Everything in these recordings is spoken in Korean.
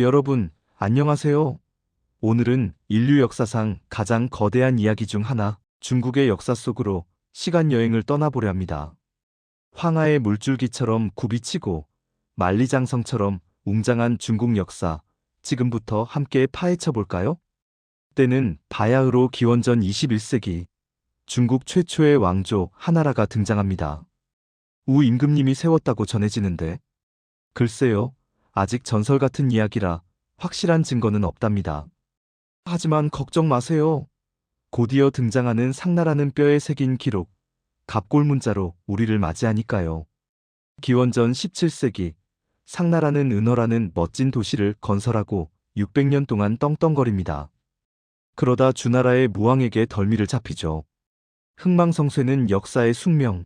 여러분, 안녕하세요. 오늘은 인류 역사상 가장 거대한 이야기 중 하나, 중국의 역사 속으로 시간 여행을 떠나보려 합니다. 황하의 물줄기처럼 굽이치고 만리장성처럼 웅장한 중국 역사, 지금부터 함께 파헤쳐 볼까요? 때는 바야흐로 기원전 21세기, 중국 최초의 왕조 하나라가 등장합니다. 우 임금님이 세웠다고 전해지는데, 글쎄요, 아직 전설 같은 이야기라 확실한 증거는 없답니다. 하지만 걱정 마세요. 곧이어 등장하는 상나라는 뼈에 새긴 기록, 갑골문자로 우리를 맞이하니까요. 기원전 17세기, 상나라는 은허라는 멋진 도시를 건설하고 600년 동안 떵떵거립니다. 그러다 주나라의 무왕에게 덜미를 잡히죠. 흥망성쇠는 역사의 숙명.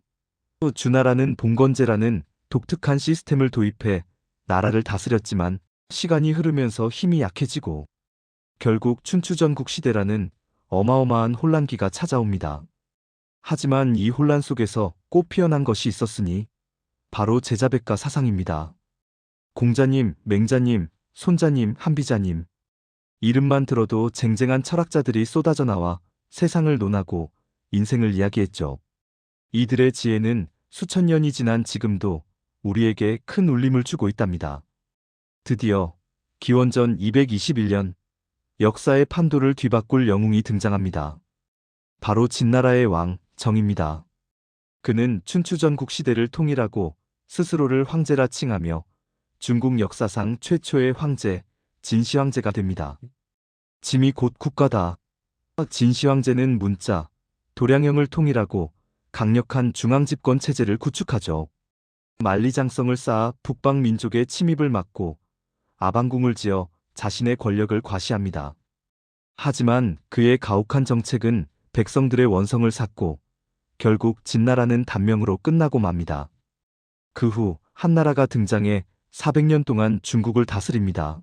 또 주나라는 봉건제라는 독특한 시스템을 도입해 나라를 다스렸지만 시간이 흐르면서 힘이 약해지고 결국 춘추전국 시대라는 어마어마한 혼란기가 찾아옵니다. 하지만 이 혼란 속에서 꽃 피어난 것이 있었으니 바로 제자백가 사상입니다. 공자님, 맹자님, 손자님, 한비자님. 이름만 들어도 쟁쟁한 철학자들이 쏟아져 나와 세상을 논하고 인생을 이야기했죠. 이들의 지혜는 수천 년이 지난 지금도 우리에게 큰 울림을 주고 있답니다. 드디어 기원전 221년 역사의 판도를 뒤바꿀 영웅이 등장합니다. 바로 진나라의 왕 정입니다. 그는 춘추전국 시대를 통일하고 스스로를 황제라 칭하며 중국 역사상 최초의 황제, 진시황제가 됩니다. 짐이 곧 국가다. 진시황제는 문자, 도량형을 통일하고 강력한 중앙집권 체제를 구축하죠. 만리장성을 쌓아 북방 민족의 침입을 막고 아방궁을 지어 자신의 권력을 과시합니다. 하지만 그의 가혹한 정책은 백성들의 원성을 샀고 결국 진나라는 단명으로 끝나고 맙니다. 그 후 한나라가 등장해 400년 동안 중국을 다스립니다.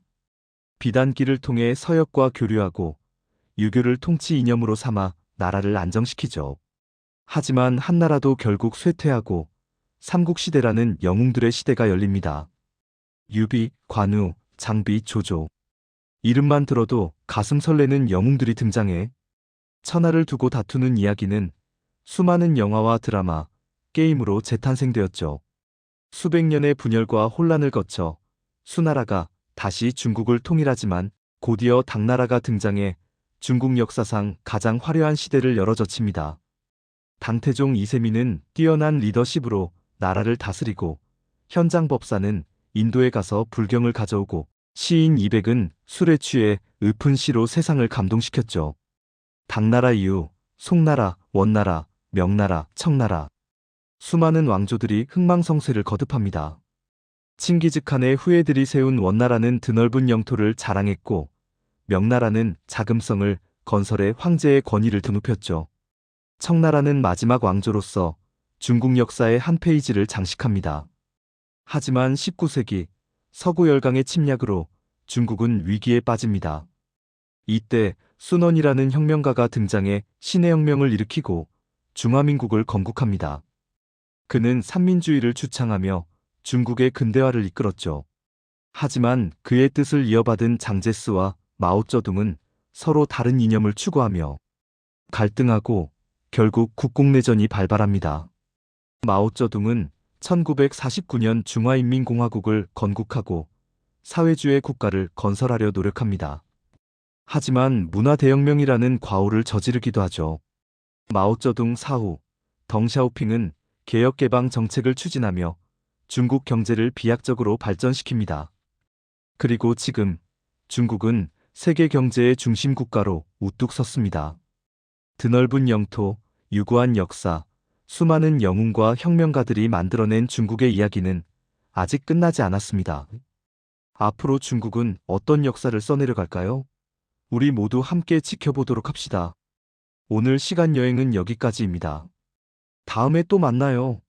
비단기를 통해 서역과 교류하고 유교를 통치 이념으로 삼아 나라를 안정시키죠. 하지만 한나라도 결국 쇠퇴하고 삼국시대라는 영웅들의 시대가 열립니다. 유비, 관우, 장비, 조조. 이름만 들어도 가슴 설레는 영웅들이 등장해 천하를 두고 다투는 이야기는 수많은 영화와 드라마, 게임으로 재탄생되었죠. 수백 년의 분열과 혼란을 거쳐 수나라가 다시 중국을 통일하지만 곧이어 당나라가 등장해 중국 역사상 가장 화려한 시대를 열어젖힙니다. 당태종 이세민은 뛰어난 리더십으로 나라를 다스리고 현장 법사는 인도에 가서 불경을 가져오고 시인 이백은 술에 취해 읊은 시로 세상을 감동시켰죠. 당나라 이후 송나라, 원나라, 명나라, 청나라. 수많은 왕조들이 흥망성쇠를 거듭합니다. 칭기즈칸의 후예들이 세운 원나라는 드넓은 영토를 자랑했고 명나라는 자금성을 건설해 황제의 권위를 드높였죠. 청나라는 마지막 왕조로서 중국 역사의 한 페이지를 장식합니다. 하지만 19세기 서구 열강의 침략으로 중국은 위기에 빠집니다. 이때 순원이라는 혁명가가 등장해 신의 혁명을 일으키고 중화민국을 건국합니다. 그는 삼민주의를 주창하며 중국의 근대화를 이끌었죠. 하지만 그의 뜻을 이어받은 장제스와 마오쩌둥은 서로 다른 이념을 추구하며 갈등하고 결국 국공내전이 발발합니다. 마오쩌둥은 1949년 중화인민공화국을 건국하고 사회주의 국가를 건설하려 노력합니다. 하지만 문화대혁명이라는 과오를 저지르기도 하죠. 마오쩌둥 사후, 덩샤오핑은 개혁개방 정책을 추진하며 중국 경제를 비약적으로 발전시킵니다. 그리고 지금 중국은 세계 경제의 중심 국가로 우뚝 섰습니다. 드넓은 영토, 유구한 역사, 수많은 영웅과 혁명가들이 만들어낸 중국의 이야기는 아직 끝나지 않았습니다. 앞으로 중국은 어떤 역사를 써내려갈까요? 우리 모두 함께 지켜보도록 합시다. 오늘 시간 여행은 여기까지입니다. 다음에 또 만나요.